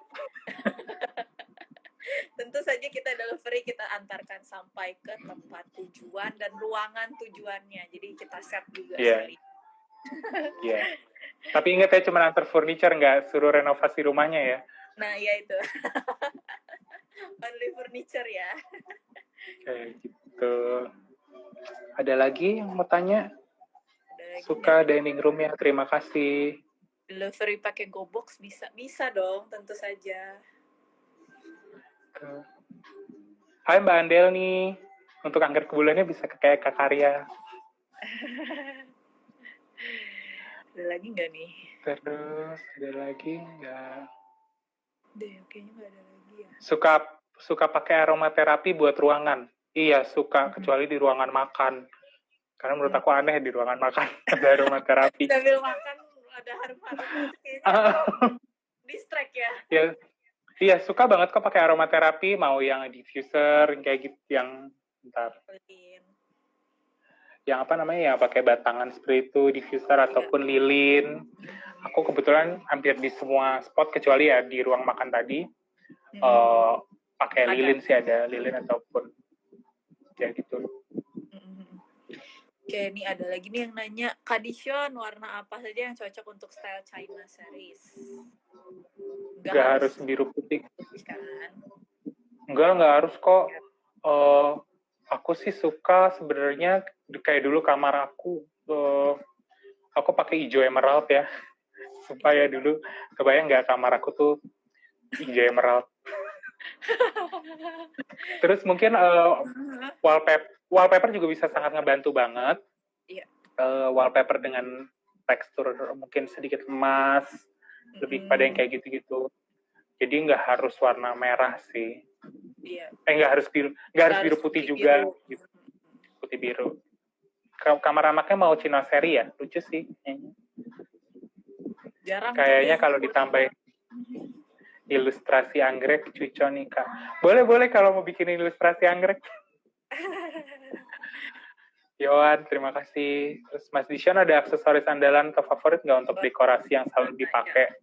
Tentu saja kita delivery, kita antarkan sampai ke tempat tujuan dan ruangan tujuannya. Jadi kita set juga sekali. Iya. Tapi ingat ya, cuma antar furniture, nggak suruh renovasi rumahnya ya. Nah, ya itu. Only furniture ya. Kayak gitu. Ada lagi yang mau tanya? Suka dining room ya, terima kasih. Delivery pakai GoBox bisa dong, tentu saja. Hai Mbak Andel nih, untuk angker kebulannya bisa kayak Kak Karya. Ada lagi nggak nih? Terus ada lagi nggak? Kayaknya nggak ada lagi ya. Suka pakai aromaterapi buat ruangan? Iya, suka, kecuali di ruangan makan. Karena menurut aku aneh di ruangan makan ada aromaterapi. Sambil makan ada harum-harum distract ya. Iya, suka banget kok pakai aromaterapi, mau yang diffuser kayak gitu, yang yang yang pakai batangan seperti itu, diffuser ataupun lilin. Aku kebetulan hampir di semua spot kecuali ya di ruang makan tadi pakai lilin sih, ada lilin ataupun ya gitu. Oke, ini ada lagi nih yang nanya, Kak Dishon, warna apa saja yang cocok untuk style China series? Nggak harus biru putih. Kan? Nggak harus kok. Aku sih suka sebenarnya kayak dulu kamar aku pakai hijau emerald ya. Supaya dulu kebayang nggak kamar aku tuh hijau emerald. Terus mungkin wallpaper juga bisa sangat ngebantu banget. Wallpaper dengan tekstur mungkin sedikit emas, lebih pada yang kayak gitu-gitu. Jadi nggak harus warna merah sih. Nggak harus biru putih juga. Gitu. Putih biru. Kamar anaknya mau Cina seri ya, lucu sih. Jarang. Kayaknya kalau ditambahin ilustrasi anggrek, cuco nih Kak. Boleh kalau mau bikin ilustrasi anggrek. Yohan, terima kasih. Terus Mas Dishon ada aksesoris andalan atau favorit nggak untuk dekorasi yang selalu dipakai?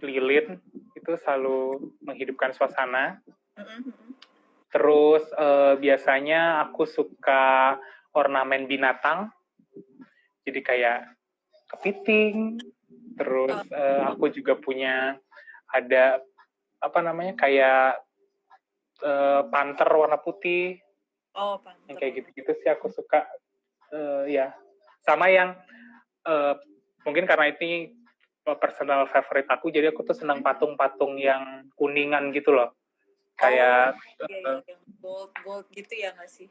Lilin itu selalu menghidupkan suasana. Terus biasanya aku suka ornamen binatang. Jadi kayak kepiting. Terus aku juga punya ada kayak panter warna putih. Panter. Yang kayak gitu-gitu sih aku suka. Ya. Sama yang mungkin karena ini personal favorite aku, jadi aku tuh senang patung-patung yang kuningan gitu loh. Kayak yang gold gitu ya nggak sih?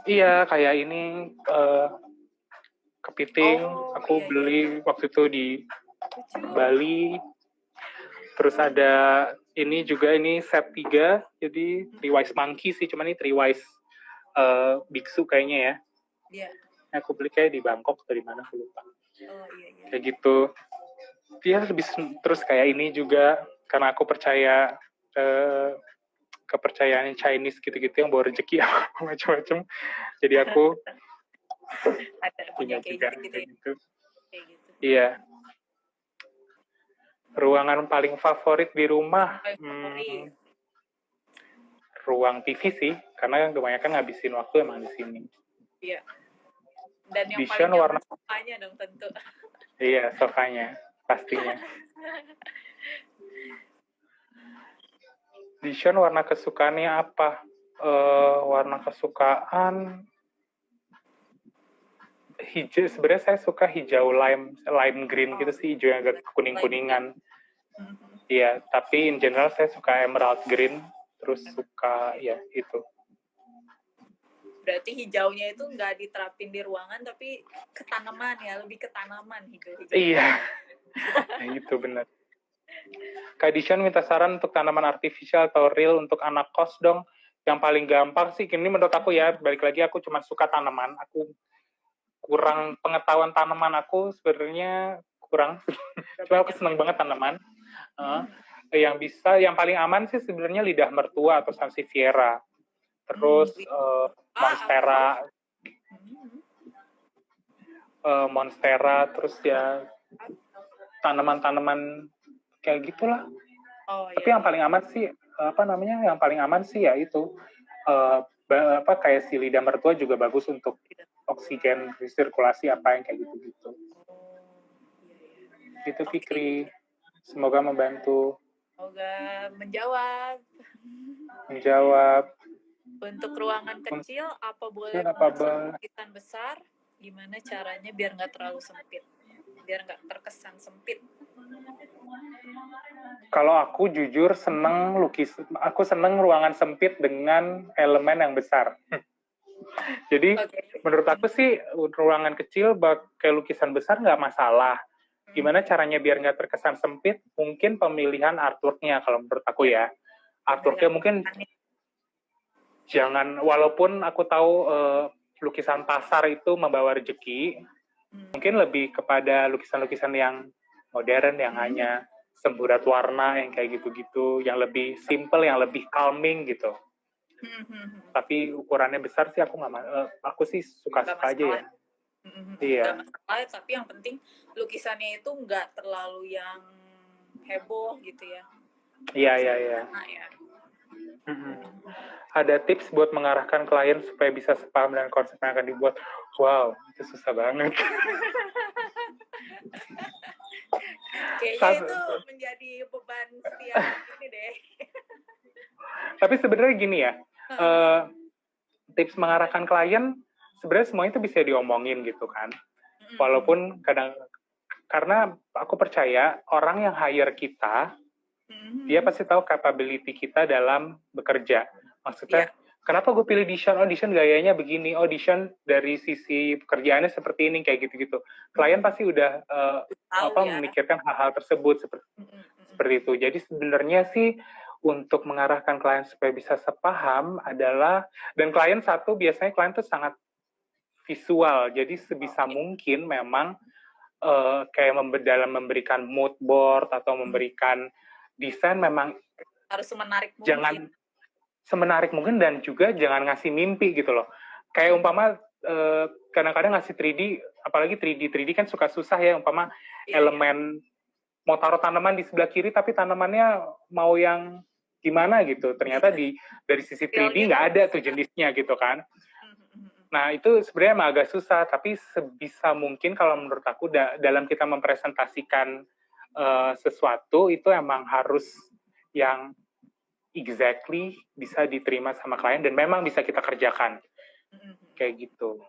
Iya, kayak ini kepiting aku beli waktu itu di Bali. Terus ada ini juga, ini set 3, jadi 3 Wise Monkey sih, cuman ini 3 Wise biksu kayaknya ya. Iya. Aku beli kayak di Bangkok atau di mana aku lupa. Oh iya. Kayak gitu. Dia lebih terus kayak ini juga karena aku percaya kepercayaan Chinese gitu-gitu yang bawa rezeki macam-macam. Jadi aku punya kayak gitu. gitu. Iya. Ruangan paling favorit di rumah, ruang TV sih, karena kebanyakan ngabisin waktu emang di sini. Iya. Dan yang Dision paling warna sofanya dong tentu. Iya, sofanya pastinya. Dision warna kesukaannya apa? Warna kesukaan hijau. Sebenarnya saya suka hijau lime green gitu sih, hijau yang agak kuning-kuningan. Iya, tapi in general saya suka emerald green, terus suka ya itu. Berarti hijaunya itu nggak diterapin di ruangan, tapi ke tanaman ya, lebih ke tanaman hijau-hijau. Iya, nah, itu benar. Kak Dishan minta saran untuk tanaman artifisial atau real untuk anak kos dong. Yang paling gampang sih, ini menurut aku ya, balik lagi aku cuma suka tanaman. Aku kurang pengetahuan tanaman, aku sebenarnya kurang. Cuma aku senang banget tanaman. Yang paling aman sih sebenarnya lidah mertua atau sansevieria. Terus monstera, terus ya tanaman-tanaman kayak gitulah. Tapi yang paling aman sih yang paling aman sih ya itu kayak si lidah mertua juga bagus untuk oksigen sirkulasi apa yang kayak gitu-gitu. Itu Fikri. Semoga membantu. Semoga menjawab. Untuk ruangan kecil, apa boleh masuk lukisan besar? Gimana caranya biar nggak terlalu sempit? Biar nggak terkesan sempit. Kalau aku jujur aku seneng ruangan sempit dengan elemen yang besar. Jadi menurut aku sih ruangan kecil kayak lukisan besar nggak masalah. Gimana caranya biar nggak terkesan sempit? Mungkin pemilihan artwork-nya kalau menurut aku ya. Artwork-nya mungkin jangan, walaupun aku tahu lukisan pasar itu membawa rezeki, mungkin lebih kepada lukisan-lukisan yang modern, yang hanya semburat warna, yang kayak gitu-gitu, yang lebih simple, yang lebih calming gitu. Tapi ukurannya besar sih aku sih suka-suka aja ya. Iya. Gak masalah, tapi yang penting lukisannya itu nggak terlalu yang heboh gitu ya. Iya. Ada tips buat mengarahkan klien supaya bisa sepaham dengan konsep yang akan dibuat. Wow, itu susah banget. Kayaknya itu menjadi beban setiap ini deh. Tapi sebenarnya gini ya, tips mengarahkan klien sebenarnya semuanya itu bisa diomongin gitu kan. Walaupun karena aku percaya orang yang hire kita, dia pasti tahu capability kita dalam bekerja. Maksudnya, kenapa gue pilih Dishan? Oh, Dishan gayanya begini. Oh, Dishan dari sisi pekerjaannya seperti ini, kayak gitu-gitu. Klien pasti udah memikirkan hal-hal tersebut seperti itu. Jadi sebenarnya sih untuk mengarahkan klien supaya bisa sepaham adalah, dan biasanya klien tuh sangat visual. Jadi sebisa mungkin memang kayak dalam memberikan mood board atau memberikan desain memang harus menarik mungkin. Jangan semenarik mungkin, dan juga jangan ngasih mimpi gitu loh. Kayak umpama kadang-kadang ngasih 3D, apalagi 3D kan suka susah ya, umpama elemen mau taruh tanaman di sebelah kiri tapi tanamannya mau yang gimana gitu. Ternyata dari sisi 3D nggak ada tuh jenisnya gitu kan. Nah, itu sebenarnya emang agak susah, tapi sebisa mungkin kalau menurut aku dalam kita mempresentasikan sesuatu itu emang harus yang exactly bisa diterima sama klien dan memang bisa kita kerjakan. Kayak gitu.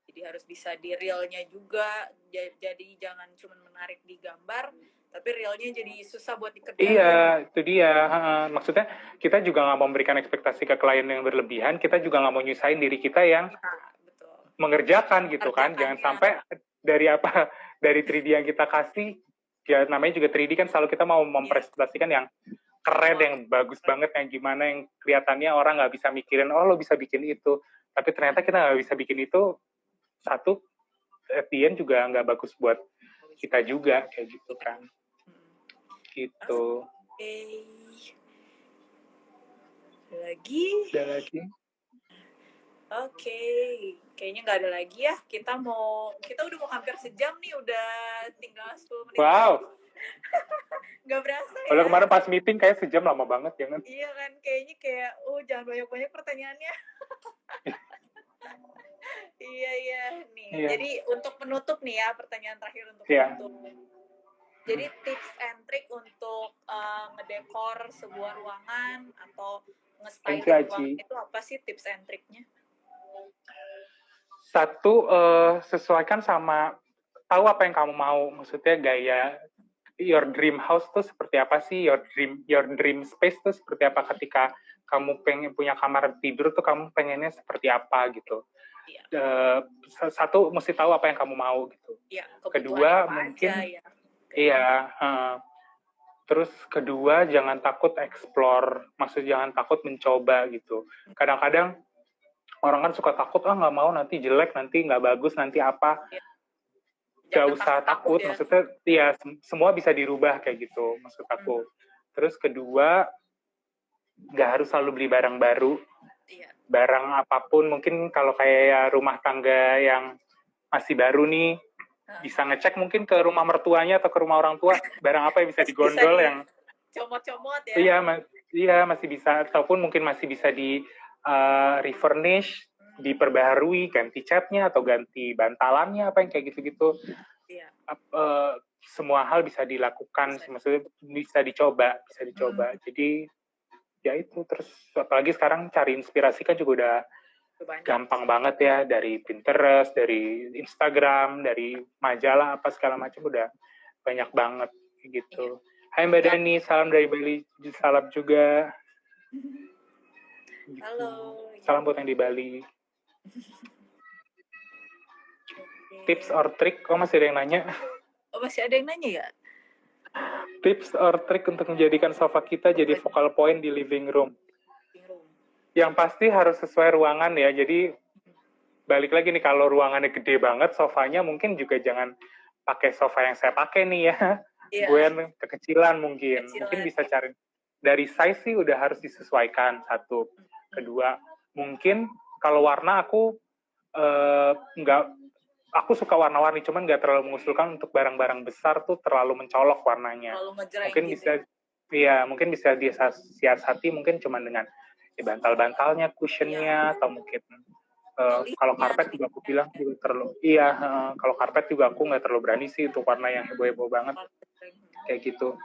Jadi harus bisa di realnya juga, jadi jangan cuma menarik di gambar, tapi realnya jadi susah buat dikerjain. Iya, itu dia. Maksudnya kita juga nggak mau memberikan ekspektasi ke klien yang berlebihan, kita juga nggak mau nyusahin diri kita yang mengerjakan gitu kan. Jangan sampai dari 3D yang kita kasih, ya namanya juga 3D kan selalu kita mau mempresentasikan yang keren, yang bagus banget, yang gimana, yang kelihatannya orang nggak bisa mikirin, oh lo bisa bikin itu. Tapi ternyata kita nggak bisa bikin itu, satu, at the end juga nggak bagus buat kita juga, kayak gitu kan. Gitu. Oke. Ada lagi? Oke, kayaknya nggak ada lagi ya. Kita udah mau hampir sejam nih, udah tinggal 10 menit. Wow. Nggak berasa ya. Kalau kemarin pas meeting kayak sejam lama banget ya kan? Iya kan, kayaknya kayak, jangan banyak-banyak pertanyaannya. Iya nih. Iya. Jadi untuk penutup nih ya, pertanyaan terakhir untuk penutup. Jadi tips and trick untuk ngedekor sebuah ruangan atau nge-styling ruangan itu apa sih tips and tricknya? Satu, sesuaikan sama, tahu apa yang kamu mau. Maksudnya gaya your dream house tuh seperti apa sih, your dream space tuh seperti apa, ketika kamu pengen punya kamar tidur tuh kamu pengennya seperti apa gitu. Satu, mesti tahu apa yang kamu mau gitu. Kedua, mungkin terus kedua, jangan takut explore, maksudnya jangan takut mencoba gitu. Kadang-kadang orang kan suka takut, nggak mau nanti jelek, nanti nggak bagus, nanti apa. Gak usah takut, maksudnya ya semua bisa dirubah kayak gitu, maksud aku. Terus kedua, nggak harus selalu beli barang baru. Barang apapun, mungkin kalau kayak rumah tangga yang masih baru nih, bisa ngecek mungkin ke rumah mertuanya atau ke rumah orang tua, barang apa yang bisa digondol, yang comot-comot ya. Iya, masih bisa, ataupun mungkin masih bisa di refurnish, diperbaharui, ganti catnya atau ganti bantalannya, apa yang kayak gitu-gitu. Semua hal bisa dilakukan, maksudnya bisa dicoba. Jadi ya itu. Terus apalagi sekarang cari inspirasi kan juga udah gampang banget ya, dari Pinterest, dari Instagram, dari majalah apa segala macam, udah banyak banget gitu. Hai Mbak Dani, salam dari Bali, salam juga. Gitu. Halo. Salam buat yang di Bali. Tips or trick, masih ada yang nanya? Masih ada yang nanya ya? Tips or trick untuk menjadikan sofa kita jadi focal point di living room. Yang pasti harus sesuai ruangan ya. Jadi balik lagi nih, kalau ruangannya gede banget, sofanya mungkin juga jangan pakai sofa yang saya pakai nih ya. Gue kekecilan mungkin bisa cari dari size sih, udah harus disesuaikan. Satu. Kedua, mungkin kalau warna aku aku suka warna-warni, cuman nggak terlalu mengusulkan untuk barang-barang besar tuh terlalu mencolok warnanya. Mungkin gitu. Mungkin bisa disiasati mungkin cuman dengan bantal-bantalnya, cushionnya, atau mungkin kalau karpet juga aku bilang juga terlalu. Kalau karpet juga aku nggak terlalu berani sih untuk warna yang heboh-heboh banget kayak gitu.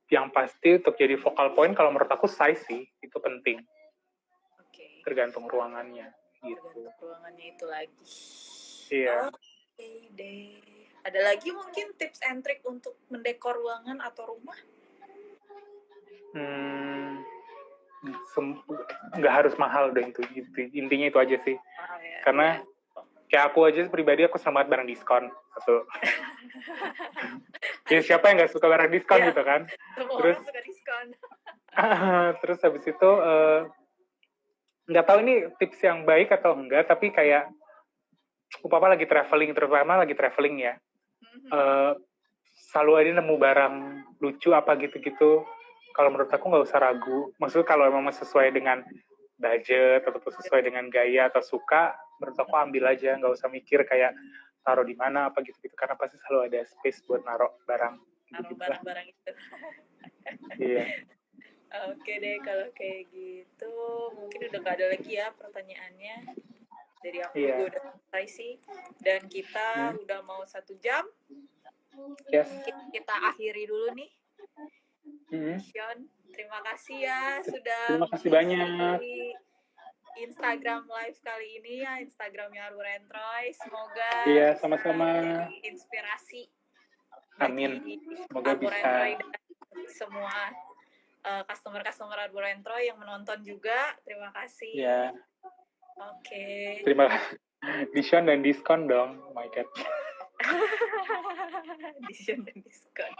Yang pasti untuk jadi focal point, kalau menurut aku size sih itu penting. Tergantung ruangannya gitu. Tergantung ruangannya itu lagi. Iya. Oke deh. Ada lagi mungkin tips and trick untuk mendekor ruangan atau rumah? Nggak harus mahal deh, itu intinya itu aja sih. Karena kayak aku aja pribadi, aku senang banget barang diskon satu. Ya siapa yang nggak suka barang diskon gitu kan? Terus suka diskon. Terus habis itu nggak tahu ini tips yang baik atau enggak, tapi kayak terutama lagi traveling ya, selalu ada nemu barang lucu apa gitu-gitu. Kalau menurut aku nggak usah ragu. Maksudnya kalau memang sesuai dengan budget atau sesuai dengan gaya atau suka, menurut aku ambil aja, nggak usah mikir kayak taruh di mana apa gitu-gitu, karena pasti selalu ada space buat naruh barang. Naruh barang-barang itu. Iya. Oke deh, kalau kayak gitu mungkin udah nggak ada lagi ya pertanyaannya. Dari aku juga udah selesai sih. Dan kita udah mau 1 jam. Yes. Kita akhiri dulu nih. Sean, terima kasih ya sudah. Terima kasih banyak. Instagram live kali ini ya, Instagramnya Arbor and Troy. Semoga sama-sama inspirasi. Amin. Semoga Arbor bisa. And Troy dan semua customer Arbor and Troy yang menonton juga. Terima kasih. Ya. Oke. Terima kasih. Diskon dan diskon dong, oh my god. Diskon dan diskon.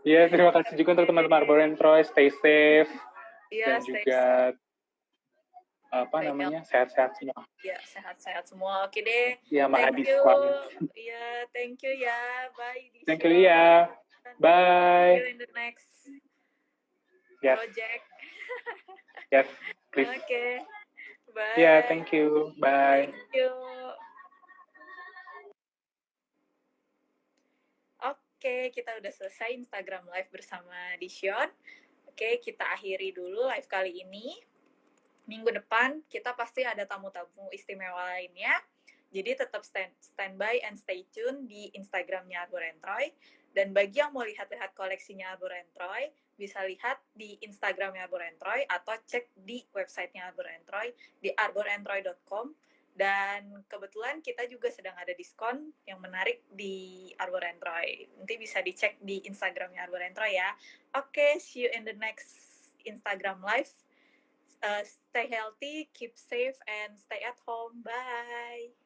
Iya, terima kasih juga untuk teman-teman Arbor and Troy. Stay safe. Dan juga sehat-sehat semua. Ya, sehat-sehat semua. Oke deh. Ya, Thank you. Diskon. Iya, thank you ya. Bye. Thank you ya. Bye. See you in the next Yes. project. Yes, please. Oke. Bye. Yeah, thank you. Bye. Thank you. Oke, kita udah selesai Instagram Live bersama Disyon. Oke, kita akhiri dulu live kali ini. Minggu depan kita pasti ada tamu-tamu istimewa lainnya. Jadi tetap standby and stay tune di Instagramnya Arbor & Troy. Dan bagi yang mau lihat-lihat koleksinya Arbor & Troy, bisa lihat di Instagramnya Arbor & Troy atau cek di websitenya Arbor & Troy di arborandtroy.com. Dan kebetulan kita juga sedang ada diskon yang menarik di Arbor & Troy. Nanti bisa dicek di Instagramnya Arbor & Troy ya. Oke, see you in the next Instagram Live. Stay healthy, keep safe, and stay at home. Bye.